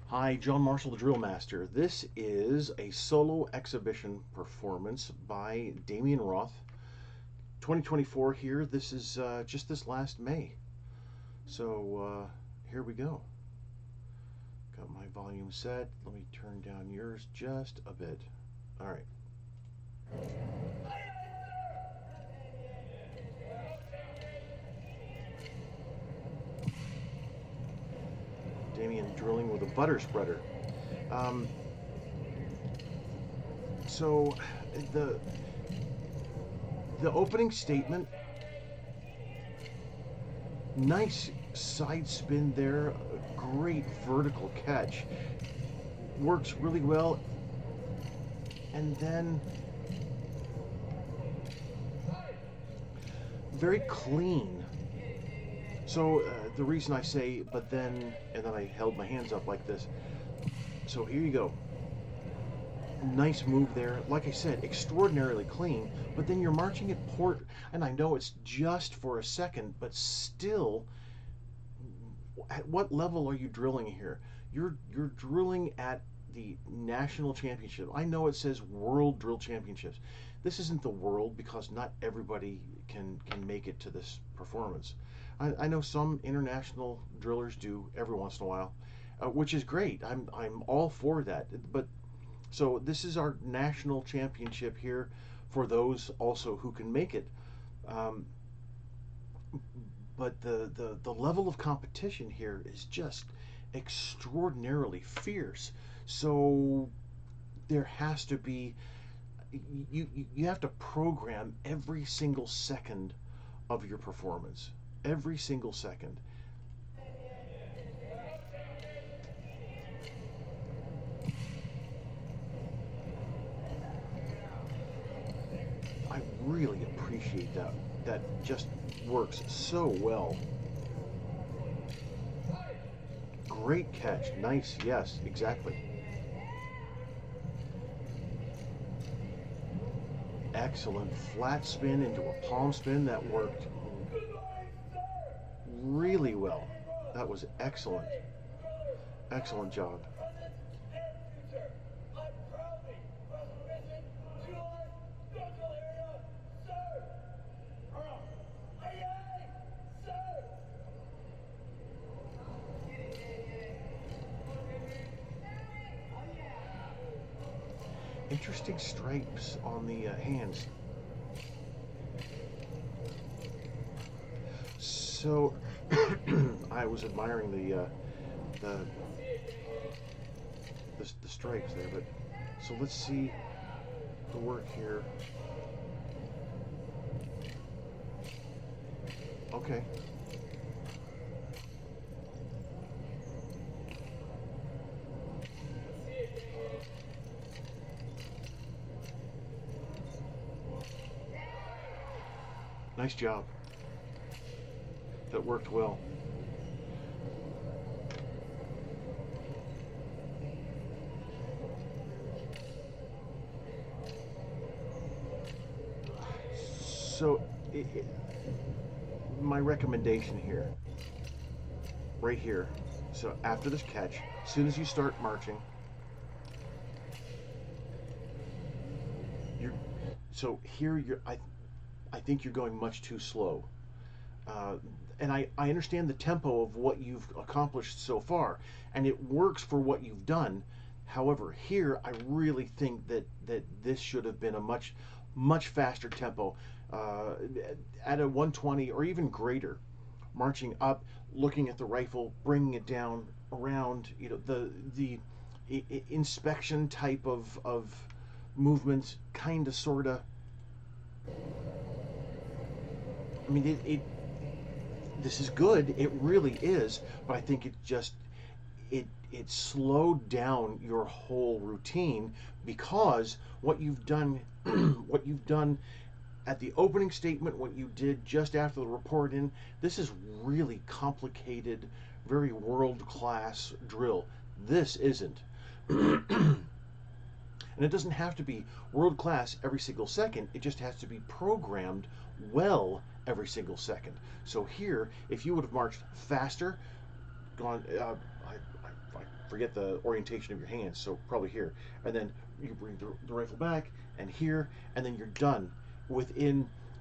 Hi, John Marshall, the DrillMaster. This is a solo exhibition performance by Damien Roth. 2024 here. This is just this last May. So here we go. Got my volume set. Let me turn down yours just a bit. All right. Damien drilling with a butter spreader. Um, so the the opening statement, nice side spin there, great vertical catch, works really well, and then very clean. So the reason I say, but then, and then I held my hands up like this. So here you go. Nice move there. Like I said, extraordinarily clean, but then you're marching at port, and I know it's just for a second, but still, at what level are you drilling here? You're drilling at the national championship. I know it says World Drill Championships. This isn't the world because not everybody can make it to this performance. I know some international drillers do every once in a while, which is great. I'm all for that. But so this is our national championship here for those also who can make it. Um, but the level of competition here is just extraordinarily fierce. So there has to be you have to program every single second of your performance, every single second. I really appreciate that. That just works so well. Great catch. Nice. Yes, exactly. Excellent flat spin into a palm spin that worked really well. That was excellent. Excellent job. Interesting stripes on the hands. So I was admiring the the stripes there, but so let's see the work here. Okay. Nice job. That worked well. So, my recommendation here, right here. So after this catch, as soon as you start marching, you're. So here you're. I think you're going much too slow. Uh, and I understand the tempo of what you've accomplished so far, and it works for what you've done. However, here I really think that this should have been a much faster tempo, uh, at a 120 or even greater, marching up, looking at the rifle, bringing it down around. You know the inspection type of movements, kind of sorta. I mean, it this is good. It really is, but I think it slowed down your whole routine because what you've done what you've done at the opening statement, what you did just after the report in, this is really complicated, very world class drill. This isn't. And it doesn't have to be world class every single second. It just has to be programmed well every single second. So here, if you would have marched faster, gone I forget the orientation of your hands, so probably here. And then you bring the rifle back, and here, and then you're done.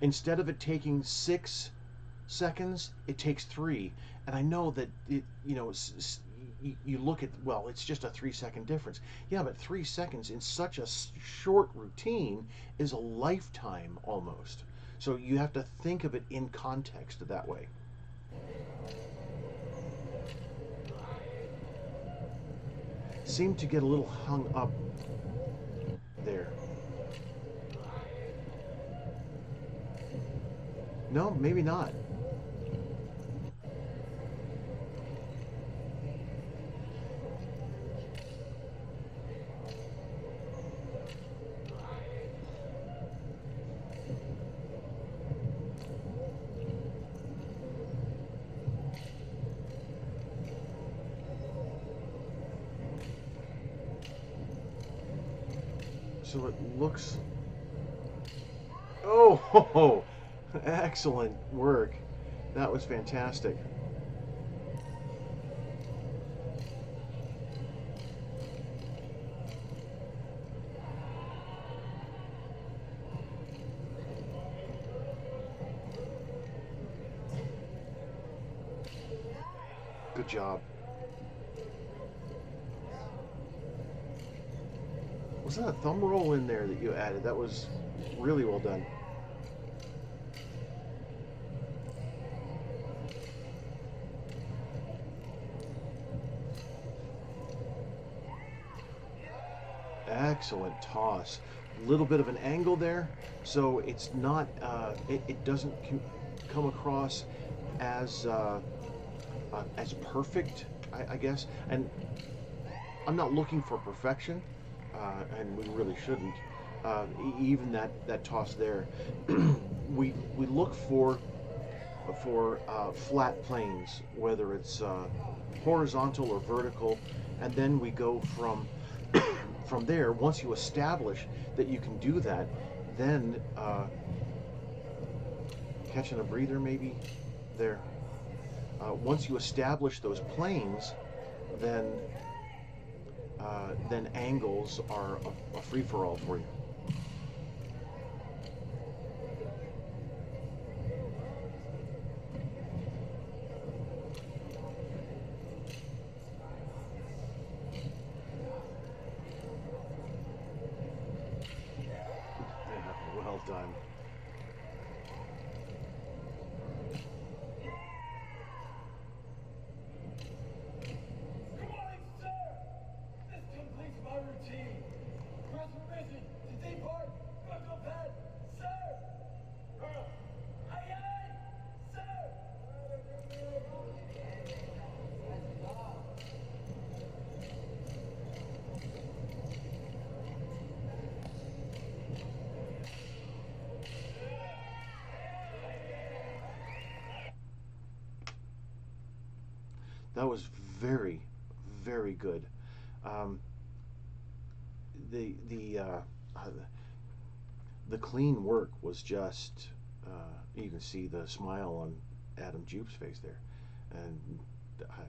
Instead of it taking 6 seconds, it takes 3. And I know that you look at, well, it's just a 3 second difference. Yeah, but 3 seconds in such a short routine is a lifetime almost. So you have to think of it in context that way. Seemed to get a little hung up there. No, maybe not. So it looks. Oh, excellent work. That was fantastic. Good job. Was that a thumb roll in there that you added? That was really well done. Excellent toss. A little bit of an angle there, so it's not. It doesn't come across as perfect, I guess. And I'm not looking for perfection, and we really shouldn't. Even that toss there, we look for flat planes, whether it's horizontal or vertical, and then we go from there. Once you establish that you can do that, then catching a breather maybe there. Once you establish those planes, then angles are a free-for-all for you. Well done. That was very, very good. Um, the the uh, the clean work was just. You can see the smile on Adam Jupe's face there, and I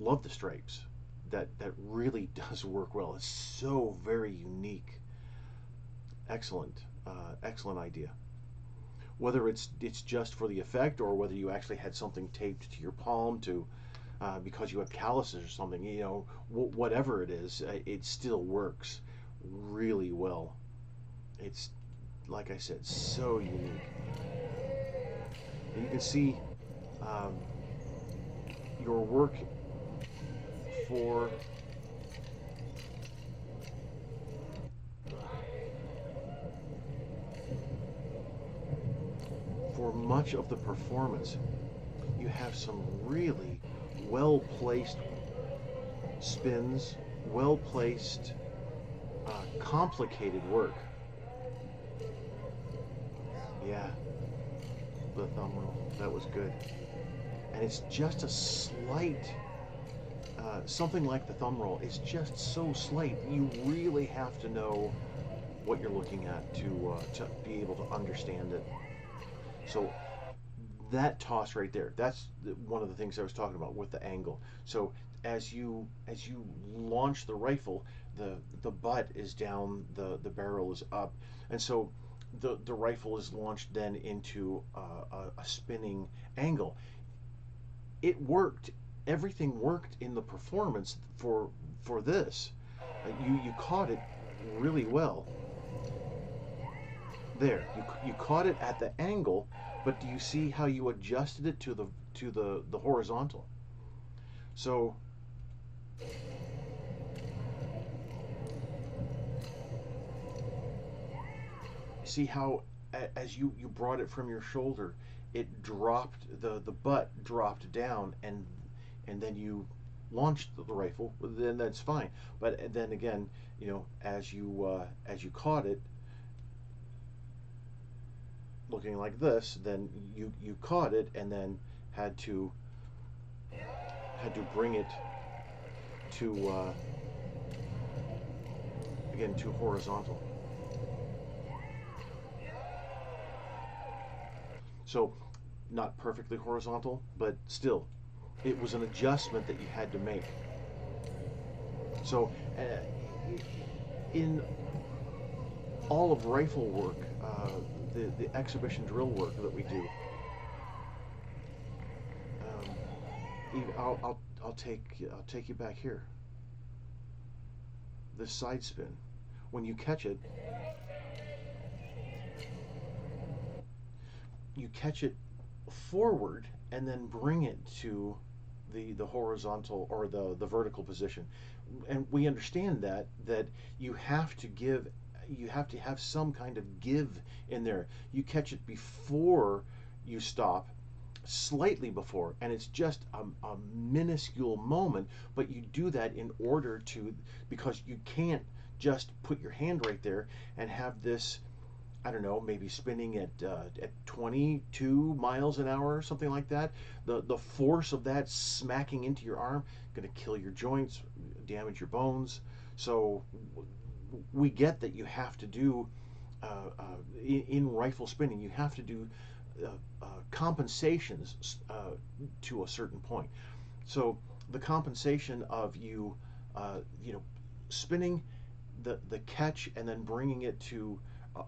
love the stripes. That really does work well. It's so very unique. Excellent, excellent idea. Whether it's just for the effect or whether you actually had something taped to your palm to because you have calluses or something, whatever it is, it still works really well. It's, like I said, so unique. And you can see um, your work for much of the performance. You have some really well placed spins, well placed, complicated work. Yeah, the thumb roll, that was good. And it's just a slight, something like the thumb roll is just so slight. You really have to know what you're looking at to be able to understand it. So that toss right there, that's one of the things I was talking about with the angle. So as you launch the rifle, the butt is down, the barrel is up, and so the rifle is launched then into a spinning angle. It worked. Everything worked in the performance for this. You caught it really well. There, you caught it at the angle, but do you see how you adjusted it to the horizontal? So see how as you brought it from your shoulder, it dropped, the butt dropped down, and then you launched the rifle. Then that's fine. But then again, as you caught it looking like this, then you caught it and then had to bring it to again to horizontal. So not perfectly horizontal, but still, it was an adjustment that you had to make. So in all of rifle work, the exhibition drill work that we do, I'll take you back here. This side spin, when you catch it forward and then bring it to the horizontal or the vertical position. And we understand that you have to have some kind of give in there. You catch it before you stop, slightly before, and it's just a minuscule moment, but you do that in order to, because you can't just put your hand right there and have this, I don't know, maybe spinning at 22 miles an hour or something like that. The force of that smacking into your arm going to kill your joints, damage your bones. So we get that you have to do in rifle spinning, you have to do compensations to a certain point. So the compensation of spinning the catch and then bringing it to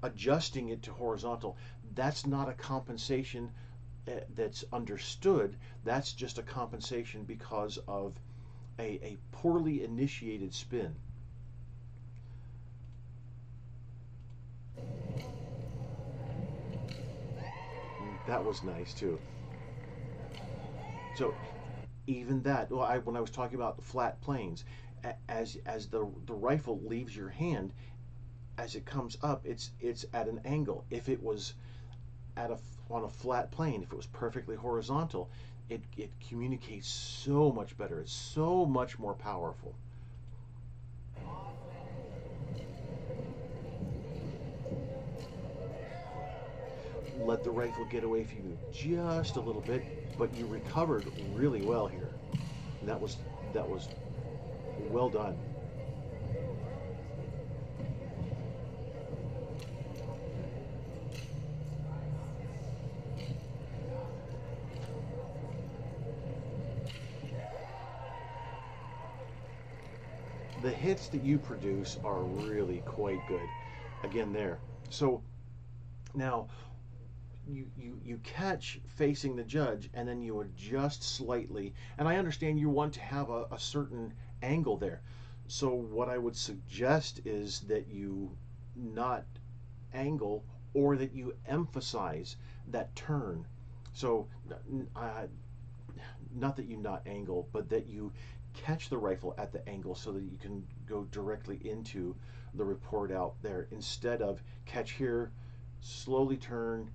adjusting it to horizontal, that's not a compensation that's understood. That's just a compensation because of a poorly initiated spin. That was nice too. So even that, well, when I was talking about the flat planes, as the rifle leaves your hand, as it comes up, it's at an angle. If it was on a flat plane, if it was perfectly horizontal, it communicates so much better. It's so much more powerful. Let the rifle get away from you just a little bit, but you recovered really well here. And that was well done. The hits that you produce are really quite good. Again, there. So now you catch facing the judge and then you adjust slightly, and I understand you want to have a certain angle there. So what I would suggest is that you not angle, or that you emphasize that turn. So not that you not angle, but that you catch the rifle at the angle so that you can go directly into the report out there, instead of catch here, slowly turn,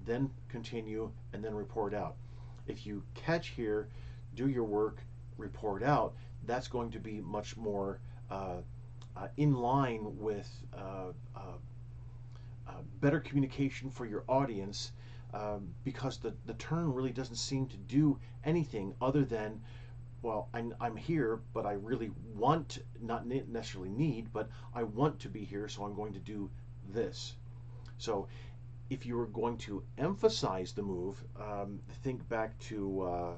then continue, and then report out. If you catch here, do your work, report out, that's going to be much more in line with better communication for your audience, because the turn really doesn't seem to do anything other than, well, I'm here, but I really want, not necessarily need, but I want to be here, so I'm going to do this. So if you were going to emphasize the move, think back to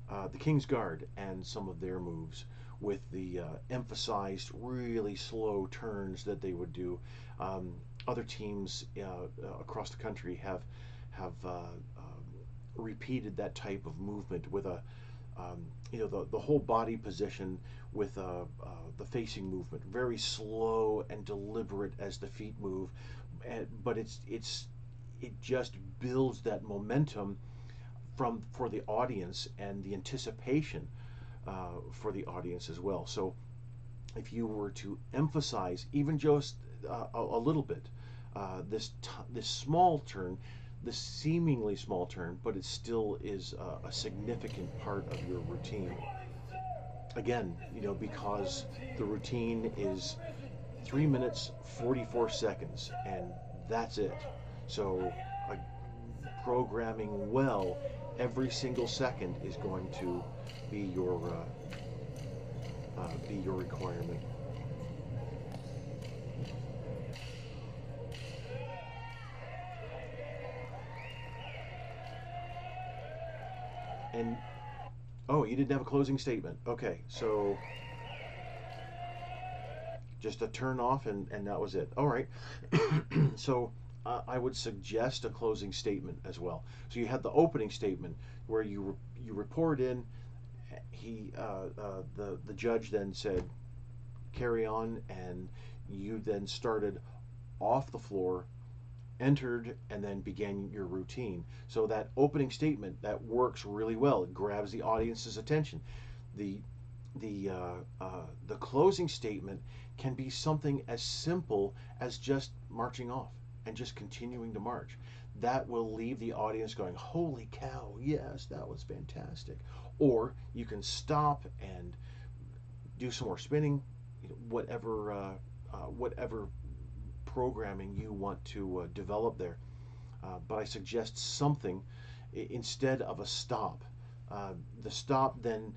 the King's Guard and some of their moves with the emphasized, really slow turns that they would do. Other teams across the country have repeated that type of movement with a the whole body position with the facing movement, very slow and deliberate as the feet move, but it just builds that momentum for the audience and the anticipation for the audience as well. So if you were to emphasize even just a little bit this small turn, this seemingly small turn, but it still is a significant part of your routine. Again, because the routine is 3 minutes 44 seconds, and that's it. So programming well, every single second is going to be your requirement. And oh, you didn't have a closing statement. Okay, so just a turn off, and that was it. All right. So I would suggest a closing statement as well. So you had the opening statement where you report in. The judge then said carry on, and you then started off the floor, entered, and then began your routine. So that opening statement that works really well. It grabs the audience's attention. The the closing statement can be something as simple as just marching off and just continuing to march. That will leave the audience going, "Holy cow! Yes, that was fantastic." Or you can stop and do some more spinning, whatever programming you want to develop there. But I suggest something instead of a stop. The stop then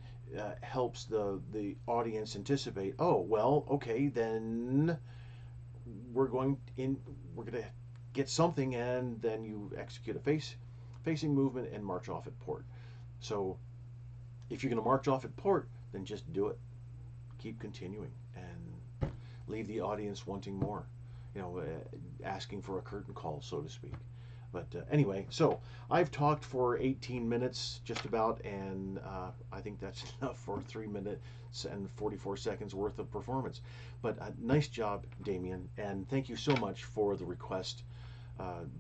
helps the audience anticipate. Oh well, okay, then we're going in. We're going to get something, and then you execute a facing movement and march off at port. So if you're going to march off at port, then just do it. Keep continuing and leave the audience wanting more. Asking for a curtain call, so to speak. But anyway, so I've talked for 18 minutes just about, and I think that's enough for 3 minutes and 44 seconds worth of performance. But nice job, Damien, and thank you so much for the request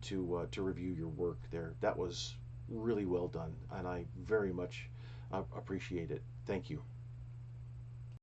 to review your work there. That was really well done, and I very much appreciate it. Thank you.